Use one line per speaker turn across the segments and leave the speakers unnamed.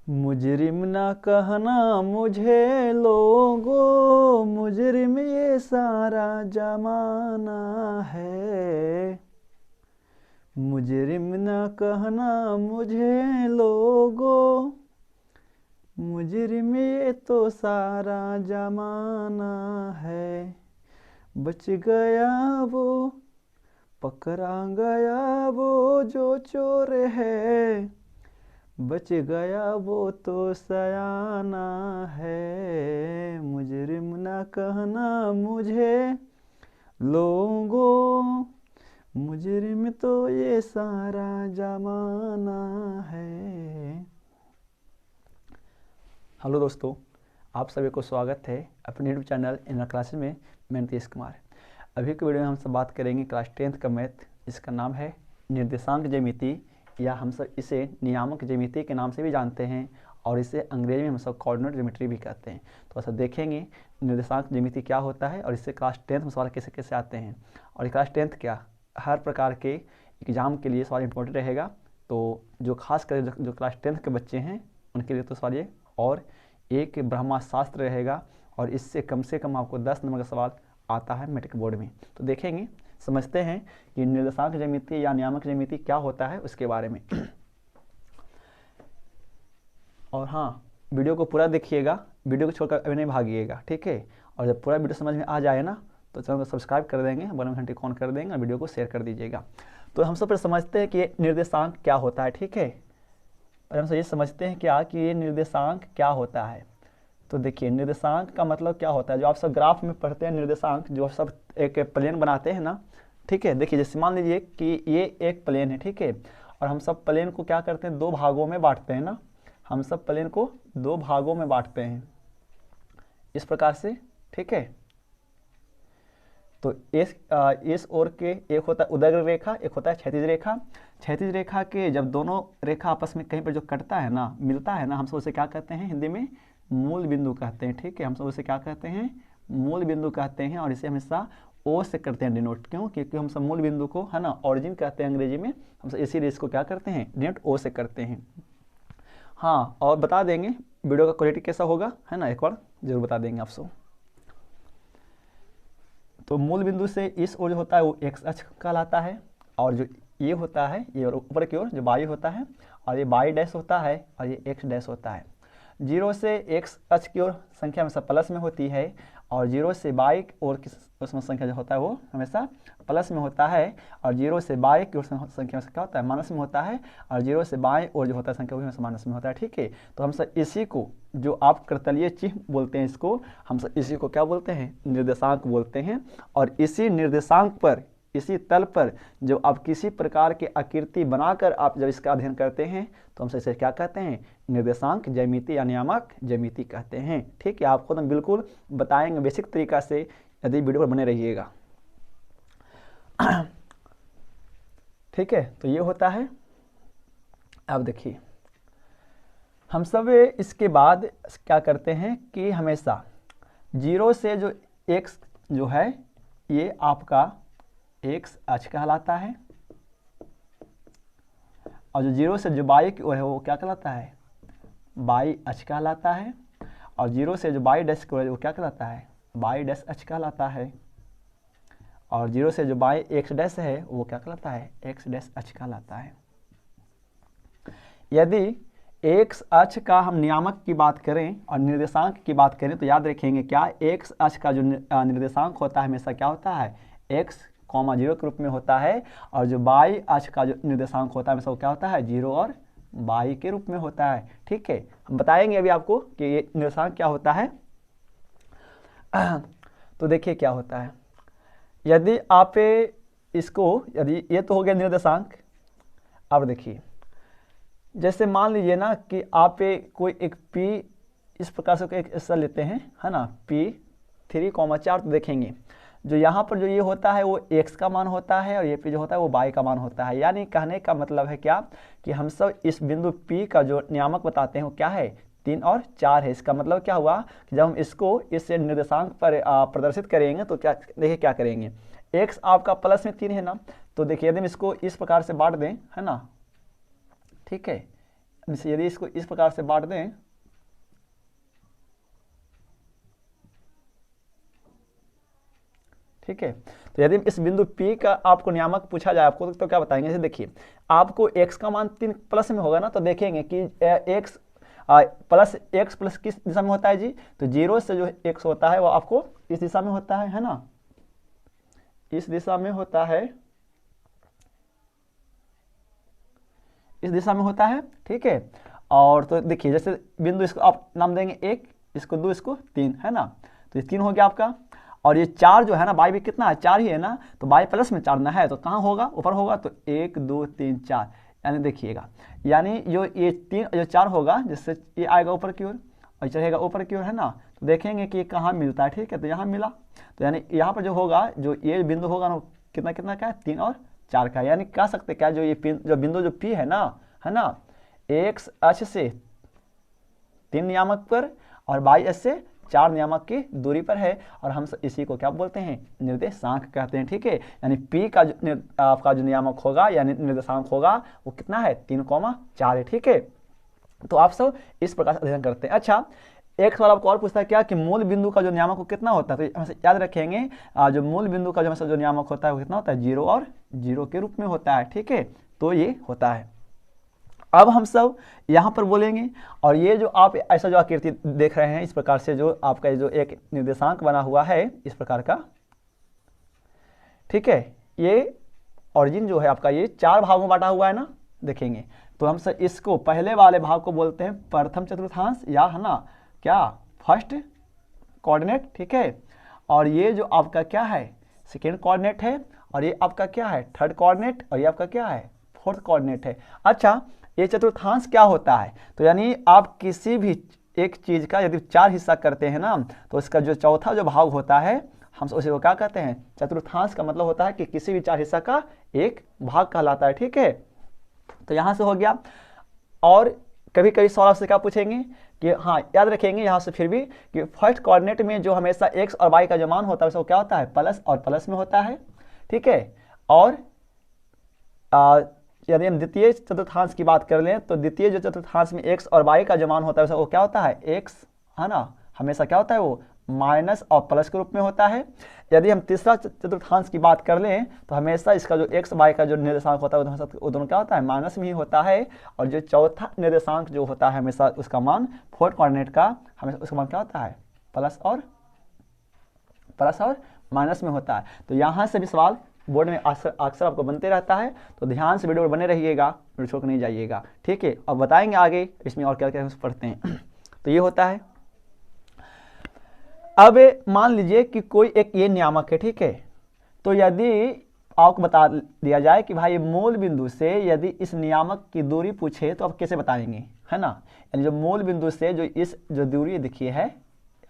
मुजरिम ना कहना मुझे लोगो, मुजरिम ये सारा जमाना है। मुजरिम ना कहना मुझे लोगो, मुजरिम ये तो सारा जमाना है। बच गया वो, पकड़ा गया वो जो चोर है, बच गया वो तो सयाना है। मुजरिम ना कहना मुझे लोगों, मुजरिम तो ये सारा जमाना है। हेलो दोस्तों, आप सभी को स्वागत है अपने यूट्यूब चैनल इनर क्लासेस में। मैं नीतीश कुमार। अभी की वीडियो में हम सब बात करेंगे क्लास 10th का मैथ। इसका नाम है निर्देशांक ज्यामिति, या हम सब इसे नियामक ज्यामिति के नाम से भी जानते हैं, और इसे अंग्रेजी में हम सब कोऑर्डिनेट ज्योमेट्री भी कहते हैं। तो ऐसा देखेंगे निर्देशांक ज्यामिति क्या होता है और इससे क्लास 10th में सवाल कैसे कैसे आते हैं। और क्लास 10th क्या हर प्रकार के एग्जाम के लिए सवाल इंपॉर्टेंट रहेगा। तो जो खास कर जो क्लास 10th के बच्चे हैं उनके लिए तो सवाल ये, और एक ब्रह्मास्त्र रहेगा, और इससे कम से कम आपको 10 नंबर का सवाल आता है मैट्रिक बोर्ड में। तो देखेंगे, समझते हैं कि निर्देशांक ज्यामिति या नियामक ज्यामिति क्या होता है उसके बारे में। और हाँ, वीडियो को पूरा देखिएगा, वीडियो को छोड़कर अभी नहीं भागिएगा, ठीक है। और जब पूरा वीडियो समझ में आ जाए ना तो चैनल को सब्सक्राइब कर देंगे, बटन घंटे ऑन कर देंगे और वीडियो को शेयर कर दीजिएगा। तो हम सब पर समझते हैं कि निर्देशांक क्या होता है, ठीक है। और हम सब ये समझते हैं क्या कि ये निर्देशांक क्या होता है। तो देखिए, निर्देशांक का मतलब क्या होता है। जो आप सब ग्राफ में पढ़ते हैं निर्देशांक, जो सब एक प्लेन बनाते हैं ना, ठीक है। देखिए, जैसे मान लीजिए कि ये एक प्लेन है, ठीक है, और हम सब प्लेन को क्या करते हैं, दो भागों में बांटते हैं ना। हम सब प्लेन को दो भागों में बांटते हैं इस प्रकार से, ठीक है। तो इस ओर के एक होता है उदग्र रेखा, एक होता है क्षैतिज रेखा। क्षैतिज रेखा के जब दोनों रेखा आपस में कहीं पर जो कटता है ना, मिलता है ना, हम सब उसे क्या कहते हैं, हिंदी में मूल बिंदु कहते हैं, ठीक है। हम सब उसे क्या कहते हैं, मूल बिंदु कहते हैं। और इसे हमेशा ओ से करते हैं डिनोट। क्यों? क्योंकि हम सब मूल बिंदु को, है ना, ऑरिजिन कहते हैं अंग्रेजी में। हम सब इसीलिए इसको क्या करते हैं, डिनोट ओ से करते हैं। हाँ, और बता देंगे वीडियो का क्वालिटी कैसा होगा, है ना, एक बार जरूर बता देंगे आप सब। तो मूल बिंदु से इस ओर जो होता है वो एक्स अक्ष कहलाता है, और जो ये होता है, ये ऊपर की ओर जो वाई होता है, और ये वाई डैश होता है, और ये एक्स डैश होता है। 0 से एक्स अक्ष की ओर संख्या हमेशा प्लस में होती है, और 0 से वाई और की उसमें संख्या जो होता है वो हमेशा प्लस में होता है, और 0 से वाई की ओर संख्या क्या होता है, माइनस में होता है, और 0 से बाएं और जो होता है संख्या वो हमेशा माइनस में होता है, ठीक है। तो हम सब इसी को, जो आप करतलीय चिन्ह बोलते हैं इसको, हम सब इसी को क्या बोलते हैं, निर्देशांक बोलते हैं। और इसी निर्देशांक पर, इसी तल पर जब आप किसी प्रकार की आकृति बनाकर आप जब इसका अध्ययन करते हैं तो हम इसे क्या कहते हैं, निर्देशांक ज्यामिति या नियामक ज्यामिति कहते हैं, ठीक है। आपको तो बिल्कुल बताएंगे बेसिक तरीका से, यदि वीडियो पर बने रहिएगा। ठीक है, तो ये होता है। अब देखिए, हम सब इसके बाद क्या करते हैं कि हमेशा 0 से जो x जो है ये आपका x अक्ष कहलाता है, और जो 0 से जो y की ओर है वो क्या कहलाता है, y अक्ष कहलाता है। और 0 से जो y डैश की ओर है वो क्या कहलाता है, y डैश अक्ष कहलाता है। और 0 से जो y x डैश है वो क्या कहलाता है, x डैश अक्ष कहलाता है। यदि x अक्ष का हम नियामक की बात करें और निर्देशांक की बात करें तो याद रखेंगे क्या, x अक्ष का जो निर्देशांक होता है हमेशा क्या होता है, x, 0 के रूप में होता है, और जो y अक्ष का जो निर्देशांक होता है हमेशा वो क्या होता है, 0 और y के रूप में होता है, ठीक है। हम बताएंगे अभी आपको कि ये निर्देशांक क्या होता है। तो देखिए क्या होता है, यदि आप इसको, यदि ये तो हो गया निर्देशांक। अब देखिए, जैसे मान लीजिए ना कि आप कोई एक P इस प्रकार से एक ऐसा लेते हैं, है ना, P3,4, तो देखेंगे जो यहाँ पर जो ये होता है वो x का मान होता है, और ये P जो होता है वो y का मान होता है। यानी कहने का मतलब है क्या कि हम सब इस बिंदु P का जो नियामक बताते हैं वो क्या है, 3 और 4 है। इसका मतलब क्या हुआ कि जब हम इसको इस निर्देशांक पर प्रदर्शित करेंगे तो क्या, देखिए क्या करेंगे, x आपका प्लस में 3 है ना, तो देखिए यदि हम इसको इस प्रकार से बांट दें, है ना, ठीक है, यदि इसको इस प्रकार से बांट दें, ठीक है, तो यदि इस बिंदु P का आपको नियामक पूछा जाए आपको तो क्या बताएंगे? जैसे देखिए आपको x का मान 3 प्लस में होगा ना, तो देखेंगे कि x प्लस किस दिशा में होता है जी? तो 0 से जो x होता है वो आपको इस दिशा में होता है ना, इस दिशा में होता है, इस दिशा में होता है, ठीक है। और तो देखिए जैसे बिंदु इसको आप नाम देंगे 1, इसको 2, इसको 3, है ना, तो ये 3 हो गया आपका। और ये 4 जो है ना, y भी कितना है? 4 ही है ना, तो y प्लस में 4 ना है तो कहाँ होगा? ऊपर होगा, तो 1 2 3 4, यानी देखिएगा, यानी जो ये 3 जो 4 होगा, जिससे ये आएगा ऊपर की ओर और चढ़ेगा ऊपर की ओर, है ना, तो देखेंगे कि ये कहाँ मिलता है, ठीक है, तो यहाँ मिला, तो यानी यहाँ पर जो होगा, जो ये बिंदु होगा ना, कितना कितना का है? 3 और 4 का, यानी कह सकते क्या, जो ये जो बिंदु जो P है ना, x अक्ष से 3 नियामक पर और y अक्ष से 4 नियामक की दूरी पर है, और हम इसी को क्या बोलते हैं? निर्देशांक कहते हैं, ठीक है। यानी P का जो आपका जो नियामक होगा यानी निर्देशांक होगा वो कितना है? 3,4 है, ठीक है। तो आप सब इस प्रकार से अध्ययन करते हैं। अच्छा, एक सवाल आपको और पूछता है क्या कि मूल बिंदु का जो नियामक वो कितना होता है? तो याद रखेंगे जो मूल बिंदु का जो नियामक होता है वो कितना होता है? 0 और 0 के रूप में होता है, ठीक है, तो ये होता है। अब हम सब यहाँ पर बोलेंगे, और ये जो आप ऐसा जो आकृति देख रहे हैं इस प्रकार से, जो आपका जो एक निर्देशांक बना हुआ है इस प्रकार का, ठीक है, ये ऑरिजिन जो है आपका ये 4 भागों में बांटा हुआ है ना, देखेंगे तो हम सब इसको पहले वाले भाग को बोलते हैं प्रथम चतुर्थांश, या है ना क्या, फर्स्ट कोऑर्डिनेट, ठीक है। और ये जो आपका क्या है? सेकेंड कोऑर्डिनेट है, और ये आपका क्या है? थर्ड कोऑर्डिनेट, और ये आपका क्या है? फोर्थ कोऑर्डिनेट है। अच्छा, ये चतुर्थांश क्या होता है? तो यानी आप किसी भी एक चीज का यदि 4 हिस्सा करते हैं ना, तो इसका जो चौथा जो भाग होता है हम उसे को क्या कहते हैं? चतुर्थांश का मतलब होता है कि किसी भी 4 हिस्सा का एक भाग कहलाता है, ठीक है। तो यहाँ से हो गया। और कभी कभी सवाल आपसे क्या पूछेंगे कि हाँ याद रखेंगे यहाँ से फिर भी कि फर्स्ट कोऑर्डिनेट में जो हमेशा x और y का जो मान होता है वो क्या होता है? प्लस और प्लस में होता है, ठीक है। और यदि हम द्वितीय चतुर्थांश की बात कर लें तो द्वितीय जो चतुर्थांश में x और y का जो मान होता है वो क्या होता है? x, है ना, हमेशा क्या होता है? वो माइनस और प्लस के रूप में होता है। यदि हम तीसरा चतुर्थांश की बात कर लें तो हमेशा इसका जो x y का जो निर्देशांक होता है वो दोनों क्या होता है? माइनस में ही होता है। और जो चौथा निर्देशांक जो होता है हमेशा उसका मान फोर्थ कोऑर्डिनेट का हमेशा उसका मान क्या होता है? प्लस और माइनस में होता है। तो यहाँ से भी सवाल बोर्ड में अक्सर आपको बनते रहता है, तो ध्यान से वीडियो में बने रहिएगा, वीडियो छोड़ नहीं जाइएगा, ठीक है। अब बताएंगे आगे इसमें और क्या क्या पढ़ते हैं। तो ये होता है। अब मान लीजिए कि कोई एक ये नियामक है, ठीक है, तो यदि आपको बता दिया जाए कि भाई मूल बिंदु से यदि इस नियामक की दूरी पूछे तो आप कैसे बताएंगे, है ना। यानी जो मूल बिंदु से जो इस जो दूरी दिखी है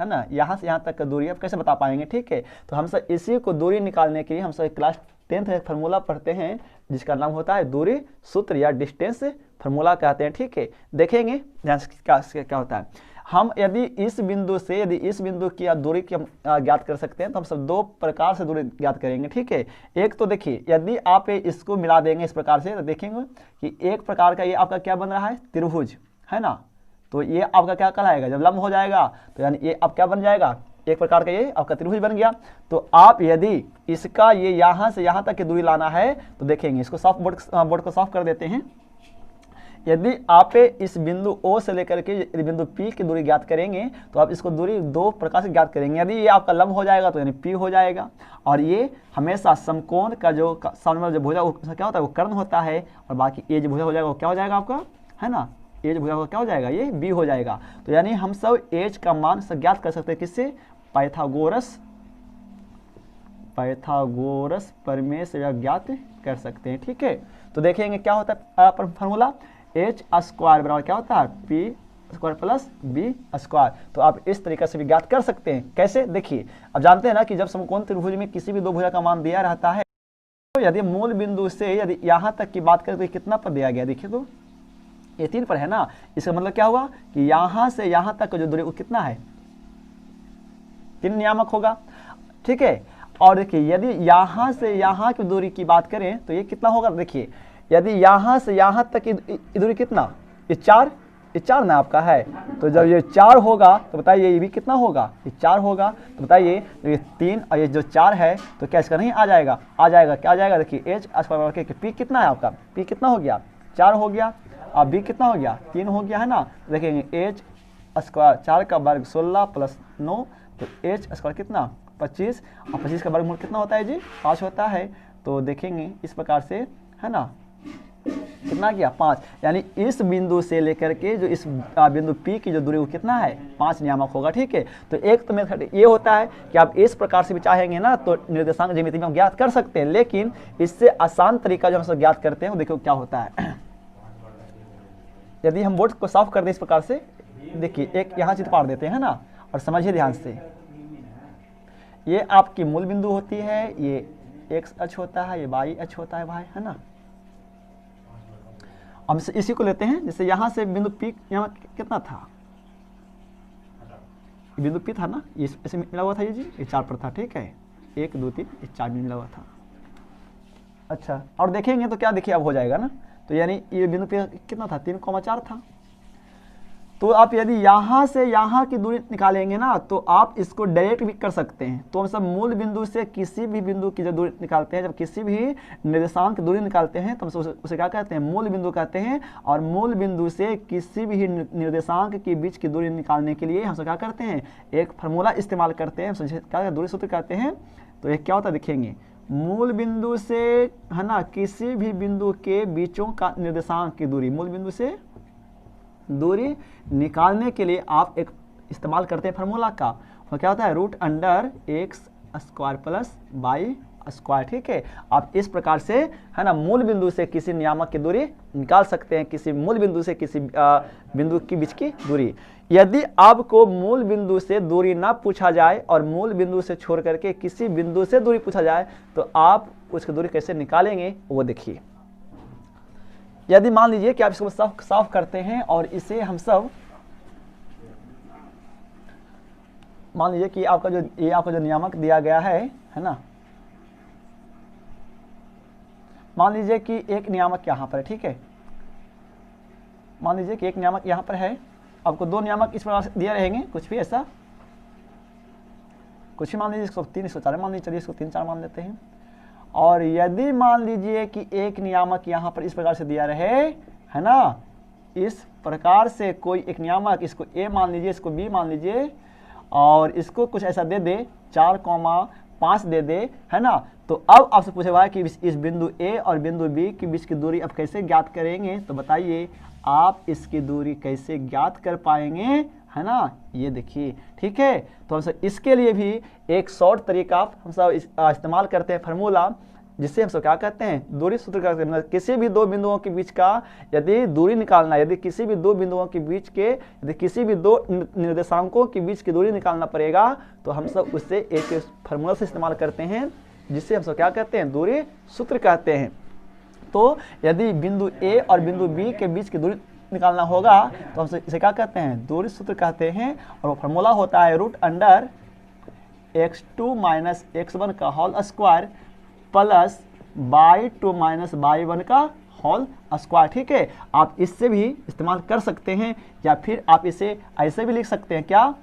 ना, यहाँ से यहाँ तक का दूरी आप कैसे बता पाएंगे, ठीक है। तो हम सब इसी को दूरी निकालने के लिए हम सब क्लास 10th एक फार्मूला पढ़ते हैं जिसका नाम होता है दूरी सूत्र या डिस्टेंस फार्मूला कहते हैं, ठीक है। देखेंगे ध्यान से क्या होता है। हम यदि इस बिंदु से यदि इस बिंदु की दूरी की हम ज्ञात कर सकते हैं तो हम सब 2 प्रकार से दूरी ज्ञात करेंगे, ठीक है। एक तो देखिए यदि आप इसको मिला देंगे इस प्रकार से तो देखेंगे कि एक प्रकार का ये आपका क्या बन रहा है? त्रिभुज, है ना। तो ये आपका क्या कहलाएगा? जब लंब हो जाएगा तो यानी ये अब क्या बन जाएगा? एक प्रकार का ये आपका त्रिभुज बन गया। तो आप यदि इसका ये यहाँ से यहाँ तक की दूरी लाना है तो देखेंगे, इसको बोर्ड को साफ कर देते हैं। यदि आप इस बिंदु O से लेकर के यदि बिंदु P की दूरी ज्ञात करेंगे तो आप इसको दूरी 2 प्रकार से ज्ञात करेंगे। यदि ये आपका लंब हो जाएगा तो यानी P हो जाएगा, और ये हमेशा समकोण का जो सामने वाला जो भुजा क्या होता है वो कर्ण होता है, और बाकी ये जो भुजा हो जाएगा वो क्या हो जाएगा आपका, है ना, ये जो भुजा होगा क्या हो जाएगा? ये B हो जाएगा। तो यानी हम सब एज का मान ज्ञात कर सकते हैं किससे? पाइथागोरस प्रमेय से ज्ञात कर सकते हैं, ठीक है। तो देखेंगे क्या होता है फार्मूला, h स्क्वायर बराबर क्या होता है? p square plus b square. तो आप इस तरीके से भी ज्ञात कर सकते हैं। कैसे? देखिए, अब जानते हैं ना कि जब समकोण त्रिभुज में किसी भी 2 भुजा का मान दिया रहता है तो यदि मूल बिंदु से यदि यहाँ तक की बात करें तो कितना पर दिया गया? देखिए तो ये 3 पर है ना। इसका मतलब क्या हुआ कि यहाँ से यहाँ तक का जो दूरी वो कितना है? 3 नियामक होगा, ठीक है। और देखिए यदि यहाँ से यहाँ की दूरी की बात करें तो ये कितना होगा? देखिए यदि यहाँ से यहाँ तक की दूरी कितना? ये 4 ना आपका है, तो जब ये 4 होगा तो बताइए ये भी कितना होगा, ये 4 होगा, तो बताइए ये 3 और ये जो 4 है तो क्या इसका नहीं आ जाएगा, आ जाएगा, क्या आ जाएगा, देखिए एच स्क्वायर के पी कितना है आपका, पी कितना हो गया 4 हो गया, अब बी कितना हो गया 3 हो गया है ना, देखेंगे एच स्क्वायर 4 का वर्ग 16 प्लस 9, तो एच स्क्वायर कितना 25, और 25 का वर्गमूल कितना होता है जी 5 होता है। तो देखेंगे इस प्रकार से है ना, कितना किया 5, यानी इस बिंदु से लेकर के जो इस बिंदु P की जो दूरी वो कितना है 5 नियामक होगा। ठीक है, तो एक तो मेथड ये होता है कि आप इस प्रकार से भी चाहेंगे ना तो निर्देशांक ज्यामिति में हम ज्ञात कर सकते हैं, लेकिन इससे आसान तरीका जो हम सब ज्ञात करते हैं वो देखो क्या होता है। यदि हम बोर्ड को साफ कर दें इस प्रकार से, देखिए एक यहाँ चित्र पाड़ देते हैं ना, और समझिए ध्यान से, ये आपकी मूल बिंदु होती है, ये एक्स अक्ष होता है, ये वाई अक्ष होता है भाई, है ना। हम इसी को लेते हैं, जैसे यहाँ से बिंदु पी यहाँ कितना था, बिंदु पी था ना, ये ऐसे मिला हुआ था ये जी, ये 4 पर था। ठीक है, 1 2 3 ये 4 में मिला हुआ था। अच्छा, और देखेंगे तो क्या देखिए अब हो जाएगा ना, तो यानी ये बिंदु पे कितना था 3,4 था। तो आप यदि यहाँ से यहाँ की दूरी निकालेंगे ना तो आप इसको डायरेक्ट भी कर सकते हैं। तो हम सब मूल बिंदु से किसी भी बिंदु की जब दूरी निकालते हैं, जब किसी भी निर्देशांक की दूरी निकालते हैं तो हम उसे क्या कहते हैं, मूल बिंदु कहते हैं। और मूल बिंदु से किसी भी निर्देशांक के बीच की दूरी निकालने के लिए हम सब क्या करते हैं, एक फार्मूला इस्तेमाल करते हैं, क्या दूरी सूत्र कहते हैं। तो एक क्या होता है देखेंगे, मूल बिंदु से है ना किसी भी बिंदु के बीचों का निर्देशांक की दूरी, मूल बिंदु से दूरी निकालने के लिए आप एक इस्तेमाल करते हैं फार्मूला का, वो क्या होता है √x square plus Y square. ठीक है, आप इस प्रकार से है ना मूल बिंदु से किसी नियामक की दूरी निकाल सकते हैं, किसी मूल बिंदु से किसी बिंदु के बीच की दूरी। यदि आपको मूल बिंदु से दूरी ना पूछा जाए और मूल बिंदु से छोड़ करके किसी बिंदु से दूरी पूछा जाए तो आप उसकी दूरी कैसे निकालेंगे वो देखिए। यदि मान लीजिए कि आप इसको साफ करते हैं और इसे हम सब मान लीजिए कि आपका जो नियामक दिया गया है ना, मान लीजिए कि एक नियामक यहाँ पर है। ठीक है, मान लीजिए कि एक नियामक यहाँ पर है, आपको 2 नियामक इस प्रकार से दिए रहेंगे, कुछ भी ऐसा, कुछ भी मान लीजिए इसको 3 इसको 4 मान लीजिए, चलिए इसको 3 4 मान लेते हैं। और यदि मान लीजिए कि एक नियामक यहाँ पर इस प्रकार से दिया रहे है ना, इस प्रकार से कोई एक नियामक, इसको A मान लीजिए, इसको B मान लीजिए, और इसको कुछ ऐसा दे दे 4,5 दे दे है ना, तो अब आपसे पूछेगा कि इस बिंदु A और बिंदु B के बीच की दूरी अब कैसे ज्ञात करेंगे। तो बताइए आप इसकी दूरी कैसे ज्ञात कर पाएंगे, है ना, ये देखिए। ठीक है, तो हम सब इसके लिए भी एक शॉर्ट तरीका हम सब इस्तेमाल करते हैं फार्मूला, जिससे हम सब क्या कहते हैं दूरी सूत्र कहते हैं। किसी भी 2 बिंदुओं के बीच का यदि दूरी निकालना, यदि किसी भी 2 बिंदुओं के बीच के, यदि किसी भी 2 निर्देशांकों के बीच की दूरी निकालना पड़ेगा तो हम सब उससे एक फार्मूला से इस्तेमाल करते हैं, जिससे हम सब क्या कहते हैं दूरी सूत्र कहते हैं। तो यदि बिंदु A और बिंदु B के बीच की दूरी निकालना होगा तो हम इसे क्या कहते हैं दूरी सूत्र कहते हैं, और वो फार्मूला होता है √x2 माइनस x1 का whole square plus y2 minus y1 का होल स्क्वायर। ठीक है, आप इससे भी इस्तेमाल कर सकते हैं, या फिर आप इसे ऐसे भी लिख सकते हैं, क्या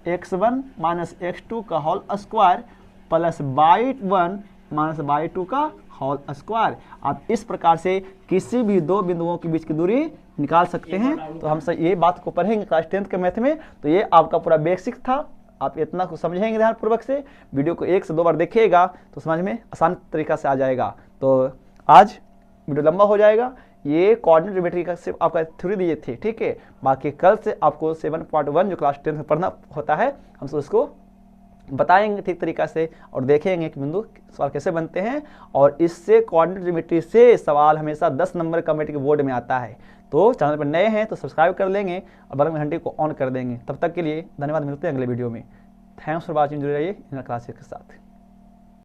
x1 माइनस x2 का whole square plus y1 minus y2 का होल स्क्वायर। आप इस प्रकार से किसी भी 2 बिंदुओं के बीच की दूरी निकाल सकते हैं। तो हम सब ये बात को पढ़ेंगे क्लास 10th के मैथ में। तो ये आपका पूरा बेसिक था, आप इतना कुछ समझेंगे ध्यानपूर्वक से, वीडियो को 1 से 2 बार देखिएगा तो समझ में आसान तरीका से आ जाएगा। तो आज वीडियो लंबा हो जाएगा, ये कोऑर्डिनेट ज्योमेट्री का सिर्फ आपका थ्योरी दिए थे। ठीक है, बाकी कल से आपको 7.1 जो क्लास 10 में पढ़ना होता है हम सब उसको बताएंगे ठीक तरीका से, और देखेंगे कि बिंदु सवाल कैसे बनते हैं। और इससे कोऑर्डिनेट ज्योमेट्री से सवाल हमेशा 10 नंबर का मैट्रिक बोर्ड में आता है। तो चैनल पर नए हैं तो सब्सक्राइब कर लेंगे और बगल में घंटे को ऑन कर देंगे। तब तक के लिए धन्यवाद, मिलते हैं अगले वीडियो में। थैंक्स फॉर वॉचिंग, जुड़े रहिए इन क्लासेस के साथ।